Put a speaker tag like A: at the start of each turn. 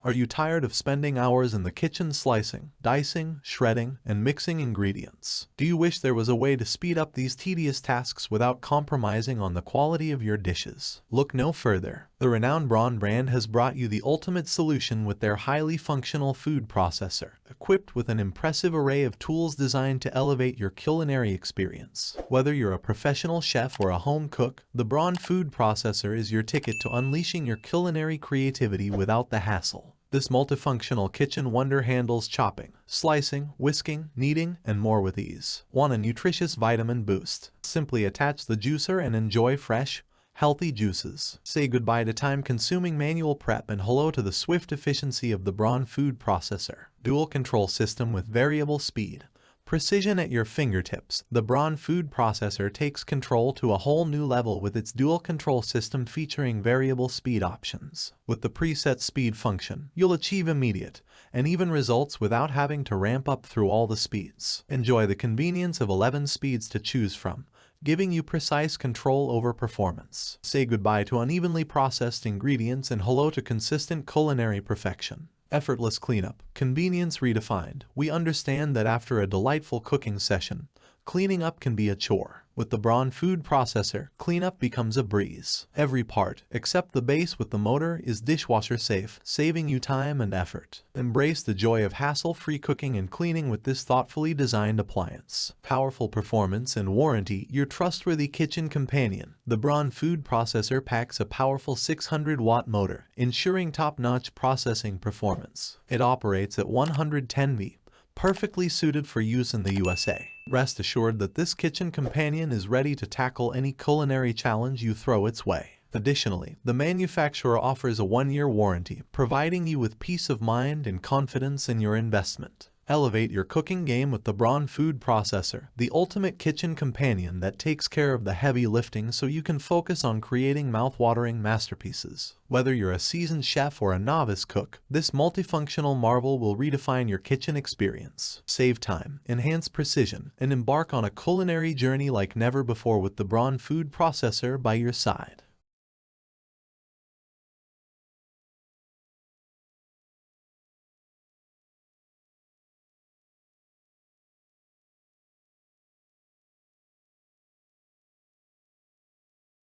A: Are you tired of spending hours in the kitchen slicing, dicing, shredding, and mixing ingredients? Do you wish there was a way to speed up these tedious tasks without compromising on the quality of your dishes? Look no further. The renowned Braun brand has brought you the ultimate solution with their highly functional food processor, equipped with an impressive array of tools designed to elevate your culinary experience. Whether you're a professional chef or a home cook, the Braun food processor is your ticket to unleashing your culinary creativity without the hassle. This multifunctional kitchen wonder handles chopping, slicing, whisking, kneading, and more with ease. Want a nutritious vitamin boost? Simply attach the juicer and enjoy fresh, healthy juices. Say goodbye to time-consuming manual prep and hello to the swift efficiency of the Braun food processor. Dual control system with variable speed. Precision at your fingertips. The Braun food processor takes control to a whole new level with its dual control system featuring variable speed options. With the preset speed function, you'll achieve immediate and even results without having to ramp up through all the speeds. Enjoy the convenience of 11 speeds to choose from, giving you precise control over performance. Say goodbye to unevenly processed ingredients and hello to consistent culinary perfection. Effortless cleanup. Convenience redefined. We understand that after a delightful cooking session, cleaning up can be a chore. With the Braun food processor, cleanup becomes a breeze. Every part, except the base with the motor, is dishwasher safe, saving you time and effort. Embrace the joy of hassle-free cooking and cleaning with this thoughtfully designed appliance. Powerful performance and warranty. Your trustworthy kitchen companion. The Braun food processor packs a powerful 600-watt motor, ensuring top-notch processing performance. It operates at 110 V. Perfectly suited for use in the USA. Rest assured that this kitchen companion is ready to tackle any culinary challenge you throw its way. Additionally, the manufacturer offers a 1-year warranty, providing you with peace of mind and confidence in your investment. Elevate your cooking game with the Braun food processor, the ultimate kitchen companion that takes care of the heavy lifting so you can focus on creating mouth-watering masterpieces. Whether you're a seasoned chef or a novice cook, this multifunctional marvel will redefine your kitchen experience. Save time, enhance precision, and embark on a culinary journey like never before with the Braun food processor by your side.